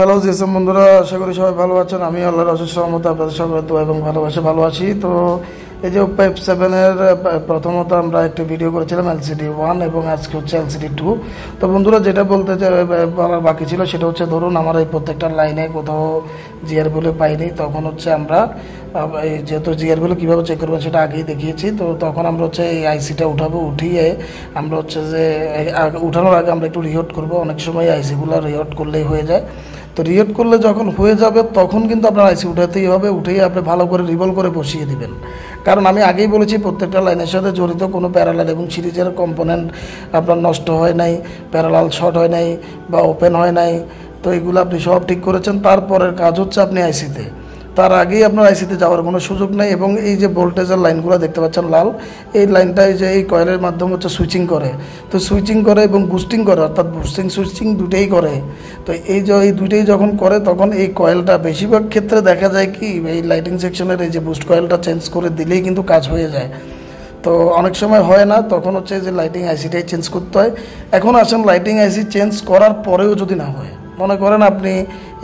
Hello GSM বন্ধুরা, আশা করি সবাই ভালো আছেন। আমি আল্লাহর অশেষ রহমতে আপনাদের সকলের দোয়া এবং ভালোবাসা ভালো আছি। তো এই যে ওপ্পো F7-এর প্রথমত আমরা একটি ভিডিও করেছিলাম LCD 1 এবং আজকে হচ্ছে LCD 2। তো বন্ধুরা, যেটা বলার বাকি ছিল সেটা হচ্ছে, ধরুন আমার এই প্রত্যেকটা লাইনে কোথাও জিআর ভ্যালু পাইনি, তখন হচ্ছে আমরা যেহেতু জিআর ভ্যালু কীভাবে চেক করবো সেটা আগেই দেখিয়েছি। তো তখন আমরা হচ্ছে এই আইসিটা উঠাবো, উঠিয়ে আমরা হচ্ছে যে উঠানোর আগে আমরা একটু রিহট করবো। অনেক সময় আইসিগুলো রিহট করলেই হয়ে যায়। তো রিহট করলে যখন হয়ে যাবে তখন কিন্তু আপনার আইসি উঠাতেই হবে, উঠিয়ে আপনি ভালো করে রিভলভ করে বসিয়ে দিবেন। কারণ আমি আগেই বলেছি, প্রত্যেকটা লাইনের সাথে জড়িত কোনো প্যারালাল এবং সিরিজের কম্পোনেন্ট আপনার নষ্ট হয় নাই, প্যারালাল শর্ট হয় নাই বা ওপেন হয় নাই। তো এগুলো আপনি সব ঠিক করেছেন। তারপরের কাজ হচ্ছে আপনি আইসিতে, তার আগেই আপনার আইসিতে যাওয়ার কোনো সুযোগ নেই। এবং এই যে ভোল্টেজের লাইনগুলো দেখতে পাচ্ছেন লাল, এই লাইনটাই যে এই কয়েলের মাধ্যমে হচ্ছে সুইচিং করে। তো সুইচিং করে এবং বুস্টিং করে, অর্থাৎ বুস্টিং সুইচিং দুটোই করে। তো এই দুইটাই যখন করে তখন এই কয়েলটা বেশিরভাগ ক্ষেত্রে দেখা যায় কি, এই লাইটিং সেকশনের এই যে বুস্ট কয়েলটা চেঞ্জ করে দিলেই কিন্তু কাজ হয়ে যায়। তো অনেক সময় হয় না, তখন হচ্ছে যে লাইটিং আইসিটাই চেঞ্জ করতে হয়। এখন আসেন, লাইটিং আইসি চেঞ্জ করার পরেও যদি না হয়, মনে করেন আপনি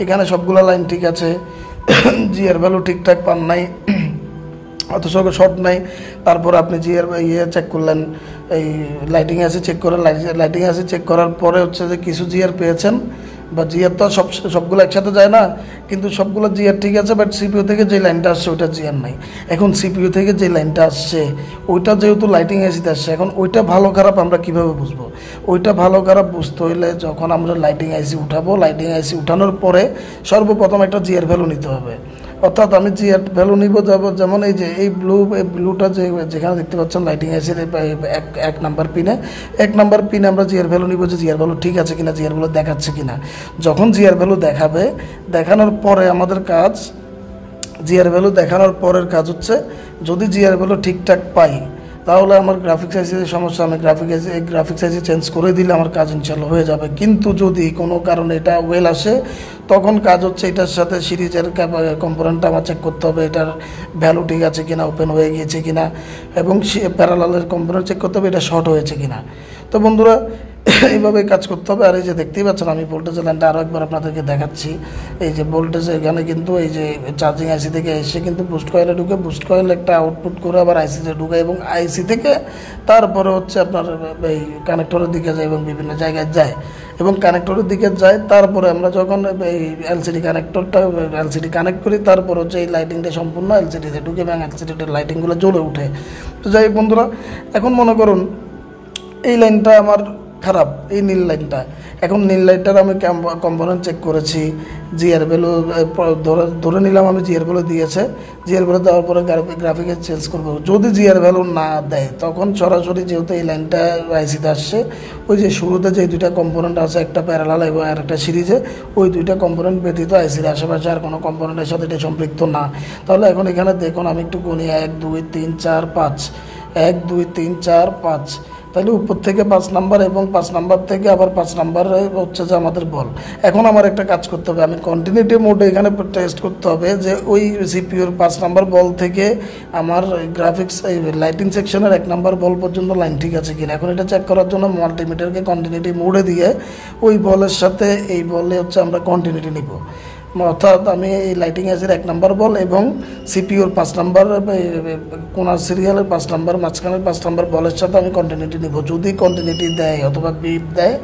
এখানে সবগুলো লাইন ঠিক আছে, জিআর ভ্যালু ঠিকঠাক পান নাই, অথচ শর্ট নাই, তারপর আপনি জিআর চেক করলেন, এই লাইটিং আছে চেক করেন, লাইটিং আছে চেক করার পরে হচ্ছে যে কিছু জিআর পেয়েছেন, বা জিআর তো সবগুলো একসাথে যায় না, কিন্তু সবগুলো জিআর ঠিক আছে, বাট সিপিইউ থেকে যে লাইনটা আসছে ওইটা জিআর নাই। এখন সিপিইউ থেকে যে লাইনটা আসছে ওইটা যেহেতু লাইটিং আইসিতে আসছে, এখন ওইটা ভালো খারাপ আমরা কীভাবে বুঝবো? ওইটা ভালো খারাপ বুঝতে হইলে যখন আমরা লাইটিং আইসি উঠাবো, লাইটিং আইসি উঠানোর পরে সর্বপ্রথম একটা জিআর ভ্যালু নিতে হবে। অর্থাৎ আমি জিআর ভ্যালু নিব, যেমন এই যে এই ব্লুটা যেখানে দেখতে পাচ্ছেন লাইটিং আইসির এক নাম্বার পিনে আমরা জিআর ভ্যালু নিব, যে জিআর ভ্যালু ঠিক আছে কিনা, জিআর ভ্যালু দেখাচ্ছে কিনা। যখন জিআর ভ্যালু দেখাবে, দেখানোর পরে আমাদের কাজ, জিআর ভ্যালু দেখানোর পরের কাজ হচ্ছে, যদি জিআর ভ্যালু ঠিকঠাক পাই তাহলে আমার গ্রাফিক্স আইসির সমস্যা, আমি গ্রাফিক্স আইসি চেঞ্জ করে দিলে আমার কাজ ইনশাল্লাহ হয়ে যাবে। কিন্তু যদি কোনো কারণে এটা ওয়েল আসে, তখন কাজ হচ্ছে এটার সাথে সিরিজের কম্পোনেন্টটা আমার চেক করতে হবে, এটার ভ্যালু ঠিক আছে কিনা, ওপেন হয়ে গিয়েছে কিনা, এবং প্যারালালের কম্পোনেন্ট চেক করতে হবে এটা শর্ট হয়েছে কিনা। তো বন্ধুরা, এইভাবে কাজ করতে হবে। আর এই যে দেখতেই পাচ্ছেন, আমি ভোল্টেজের লাইনটা আরও একবার আপনাদেরকে দেখাচ্ছি। এই যে ভোল্টেজ এখানে কিন্তু এই যে চার্জিং আইসি থেকে এসে কিন্তু বুস্ট কয়েলে ঢুকে, বুস্ট কয়েল একটা আউটপুট করে আবার আইসিতে ঢুকে, এবং আইসি থেকে তারপরে হচ্ছে আপনার এই কানেক্টরের দিকে যায় এবং বিভিন্ন জায়গায় যায়, এবং কানেক্টরের দিকে যায়। তারপরে আমরা যখন এই এলসিডি কানেক্ট করি, তারপর হচ্ছে এই লাইটিংটা সম্পূর্ণ এলসিডিতে ঢুকে এবং এলসিডির লাইটিংগুলো জ্বলে উঠে। তো যাই হোক বন্ধুরা, এখন মনে করুন এই লাইনটা আমার খারাপ, এই নীল লাইনটা। এখন নীল লাইনটার আমি কম্পোনেন্ট চেক করেছি, জিআর ভ্যালু ধরে নিলাম আমি জিআর ভ্যালু দিয়েছে, জিআর ভ্যালু দেওয়ার পরে গ্রাফিকে চেঞ্জ করবো। যদি জিআর ভ্যালু না দেয়, তখন সরাসরি যেহেতু এই লাইনটা আইসিতে আসছে, ওই যে শুরুতে যে দুইটা কম্পোনেন্ট আছে, একটা প্যারালাল এবং আর একটা সিরিজে, ওই দুইটা কম্পোনেন্ট ব্যতীত আইসির আশেপাশে আর কোনো কম্পোনেন্টের সাথে এটা সম্পৃক্ত না। তাহলে এখন এখানে দেখুন, আমি একটু গুনি, 1 2 3 4 5, 1 2 3 4 5, তাহলে উপর থেকে 5 নাম্বার এবং 5 নাম্বার থেকে আবার 5 নাম্বার হচ্ছে যে আমাদের বল। এখন আমার একটা কাজ করতে হবে, আমি কন্টিনিউটি মোডে এখানে টেস্ট করতে হবে যে ওই সিপিইউর 5 নাম্বার বল থেকে আমার গ্রাফিক্স এই লাইটিং সেকশনের 1 নাম্বার বল পর্যন্ত লাইন ঠিক আছে কিনা। এখন এটা চেক করার জন্য মাল্টিমিটারকে কন্টিনিউটি মোডে দিয়ে ওই বলের সাথে এই বলে হচ্ছে আমরা কন্টিনিউটি নিব। অর্থাৎ আমি এই লাইটিং আইসির 1 নাম্বার বল এবং সিপিইউর 5 নাম্বার কোনার সিরিয়ালের 5 নাম্বার মাঝখানের 5 নাম্বার বলের সাথে আমি কন্টিনিউটি নিব। যদি কন্টিনিউটি দেয় অথবা বিপ দেয়,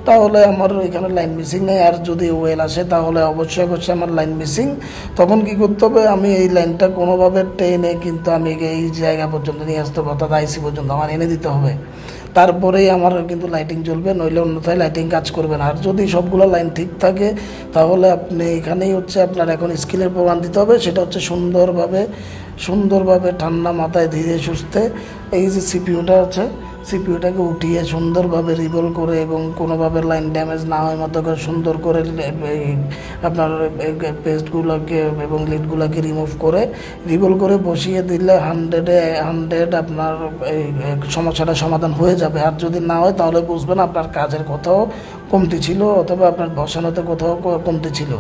তাহলে আমার এখানে লাইন মিসিং নেই। আর যদি ওয়েল আসে, তাহলে অবশ্যই আমার লাইন মিসিং। তখন কি করতে হবে, আমি এই লাইনটা কোনোভাবে টেনে কিন্তু আমি এই জায়গা পর্যন্ত নিয়ে আসতে হবে, অর্থাৎ আইসি পর্যন্ত আমার এনে দিতে হবে। তারপরেই আমার কিন্তু লাইটিং জ্বলবে, নইলে অন্যথায় লাইটিং কাজ করবে না। আর যদি সবগুলো লাইন ঠিক থাকে, তাহলে আপনি এখানেই হচ্ছে আপনার এখন স্কিলের প্রমাণ দিতে হবে। সেটা হচ্ছে সুন্দরভাবে ঠান্ডা মাথায় ধীরে সুস্থে এই যে সিপিইউটা আছে, সিপিইউটাকে উঠিয়ে সুন্দরভাবে রিভল করে এবং কোনোভাবে লাইন ড্যামেজ না হয় মতো করে সুন্দর করে আপনার পেস্টগুলোকে এবং লিডগুলোকে রিভল করে বসিয়ে দিলে 100 আপনার এই সমস্যাটা সমাধান হয়ে যাবে। আর যদি না হয়, তাহলে বুঝবেন আপনার কাজের কোথাও কমতি ছিল অথবা আপনার বসানোতে কোথাও কমতি ছিল।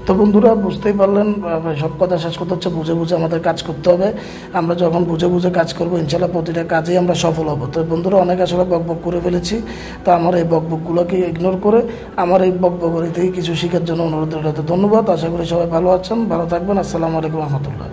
তো বন্ধুরা বুঝতেই পারলেন, সব কথা শেষ করতে হচ্ছে বুঝে বুঝে আমাদের কাজ করতে হবে। আমরা যখন বুঝে বুঝে কাজ করবো ইনশাল্লাহ প্রতিটা কাজেই আমরা সফল হব। তো বন্ধুরা অনেক আসলে বকবক করে ফেলেছি, তো আমার এই বকবকগুলোকে ইগনোর করে আমার এই বকবকরি থেকে কিছু শেখার জন্য অনুরোধ রইল। তো ধন্যবাদ, আশা করি সবাই ভালো আছেন, ভালো থাকবেন। আসসালামু আলাইকুম রহমতুল্লাহ।